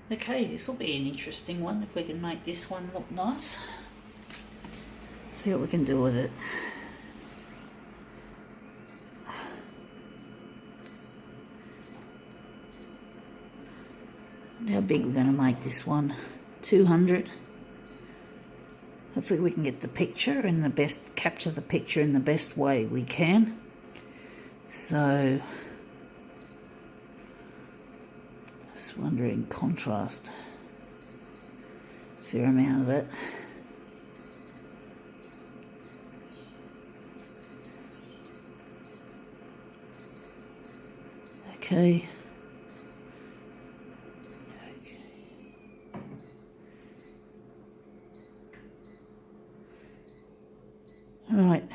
Okay, this will be an interesting one if we can make this one look nice. See what we can do with it. How big we're going to make this one? 200. Hopefully we can get the picture in the best, capture the picture in the best way we can. So, just wondering, contrast, fair amount of it. Okay. Right.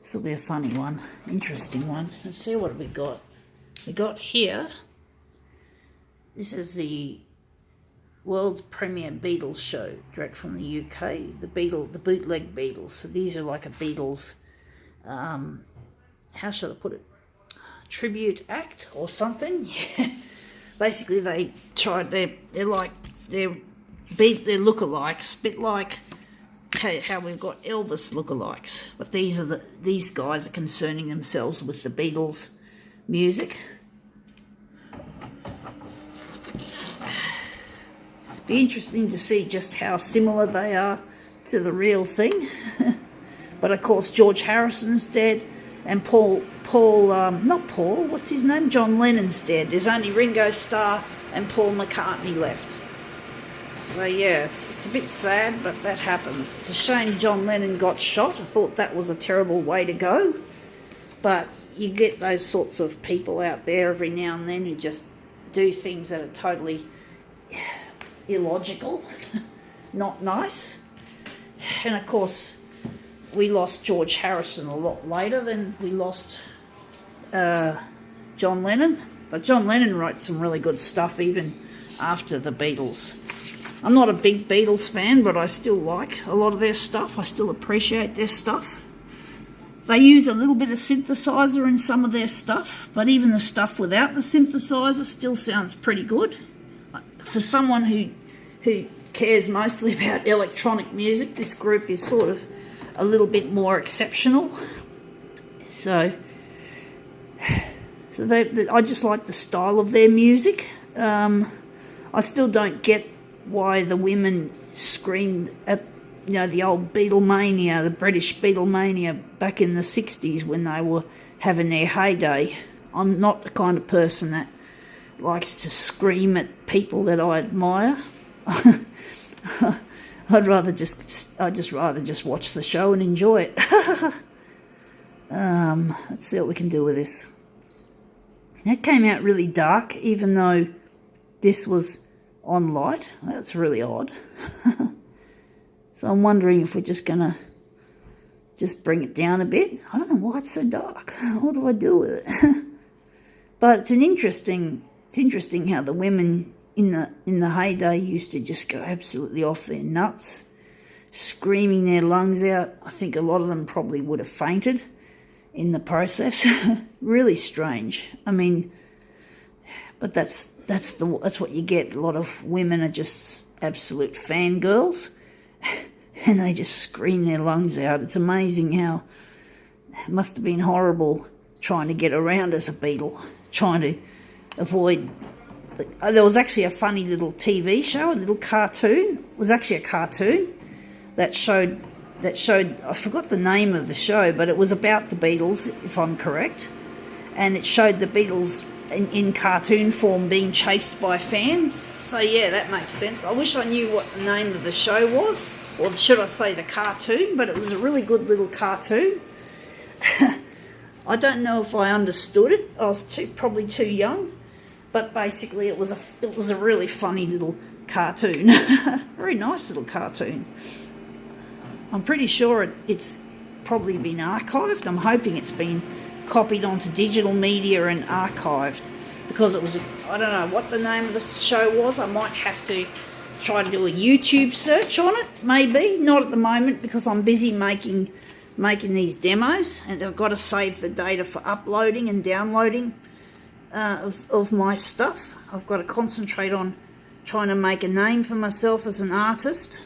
This will be a funny one, interesting one. Let's see what we got. We got here, this is the world's premiere Beatles show, direct from the UK, the bootleg Beatles. So these are like a Beatles, how should I put it, tribute act or something. Basically they tried, they're lookalikes, a bit like how we've got Elvis lookalikes, but these guys are concerning themselves with the Beatles music. Be interesting to see just how similar they are to the real thing. But of course George Harrison's dead, and what's his name? John Lennon's dead. There's only Ringo Starr and Paul McCartney left. So yeah, it's a bit sad, but that happens. It's a shame John Lennon got shot. I thought that was a terrible way to go. But you get those sorts of people out there every now and then who just do things that are totally illogical, not nice. And of course, we lost George Harrison a lot later than we lost John Lennon. But John Lennon wrote some really good stuff even after the Beatles. I'm not a big Beatles fan, but I still like a lot of their stuff. I still appreciate their stuff. They use a little bit of synthesizer in some of their stuff, but even the stuff without the synthesizer still sounds pretty good. For someone who cares mostly about electronic music, this group is sort of a little bit more exceptional. So I just like the style of their music. I still don't get why the women screamed at, the old Beatlemania, the British Beatlemania back in the 60s when they were having their heyday. I'm not the kind of person that likes to scream at people that I admire. I'd rather just watch the show and enjoy it. Let's see what we can do with this. That came out really dark, even though this was on light. That's really odd. So I'm wondering if we're just gonna bring it down a bit. I don't know why it's so dark. What do I do with it? But it's interesting how the women in the heyday used to just go absolutely off their nuts, screaming their lungs out. I think a lot of them probably would have fainted in the process. Really strange. I mean, but that's what you get. A lot of women are just absolute fangirls, and they just scream their lungs out. It's amazing how it must have been horrible trying to get around as a Beatle, trying to avoid. There was actually a funny little TV show, a little cartoon. It was actually a cartoon that showed. I forgot the name of the show, but it was about the Beatles, if I'm correct, and it showed the Beatles in cartoon form being chased by fans. So yeah, that makes sense. I wish I knew what the name of the show was, or should I say the cartoon, but it was a really good little cartoon. I don't know if I understood it. I was probably too young, but basically it was a really funny little cartoon. Very nice little cartoon. I'm pretty sure it's probably been archived. I'm hoping it's been copied onto digital media and archived, because it was I don't know what the name of the show was. I might have to try to do a YouTube search on it, maybe. Not at the moment, because I'm busy making making these demos, and I've got to save the data for uploading and downloading of my stuff. I've got to concentrate on trying to make a name for myself as an artist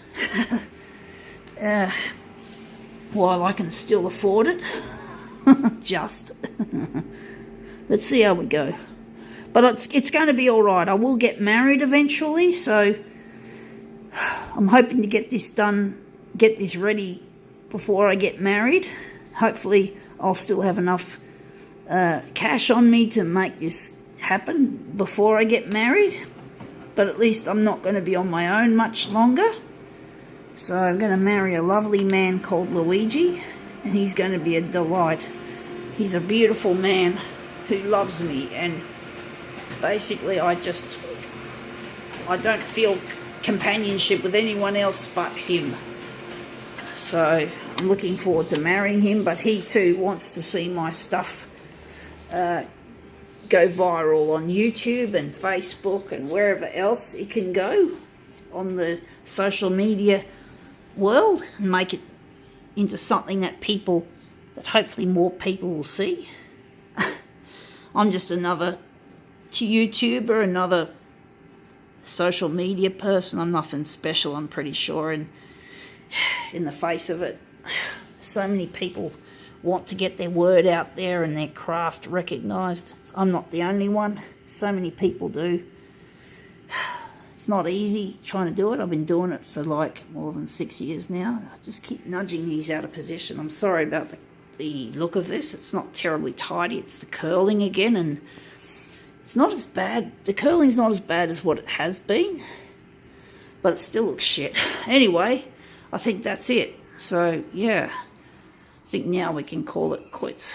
while I can still afford it. Just let's see how we go, but it's going to be all right. I will get married eventually, so I'm hoping to get this done, get this ready before I get married. Hopefully I'll still have enough cash on me to make this happen before I get married, but at least I'm not going to be on my own much longer. So I'm going to marry a lovely man called Luigi, and he's going to be a delight. He's a beautiful man who loves me, and basically I don't feel companionship with anyone else but him. So I'm looking forward to marrying him, but he too wants to see my stuff go viral on YouTube and Facebook and wherever else it can go on the social media world, and make it into something that hopefully more people will see. I'm just another YouTuber, another social media person. I'm nothing special, I'm pretty sure, and in the face of it, so many people want to get their word out there and their craft recognised. I'm not the only one. So many people do. It's not easy trying to do it. I've been doing it for like more than 6 years now. I just keep nudging these out of position. I'm sorry about the look of this. It's not terribly tidy. It's the curling again, and it's not as bad. The curling's not as bad as what it has been, but it still looks shit. Anyway, I think that's it. So, yeah, I think now we can call it quits.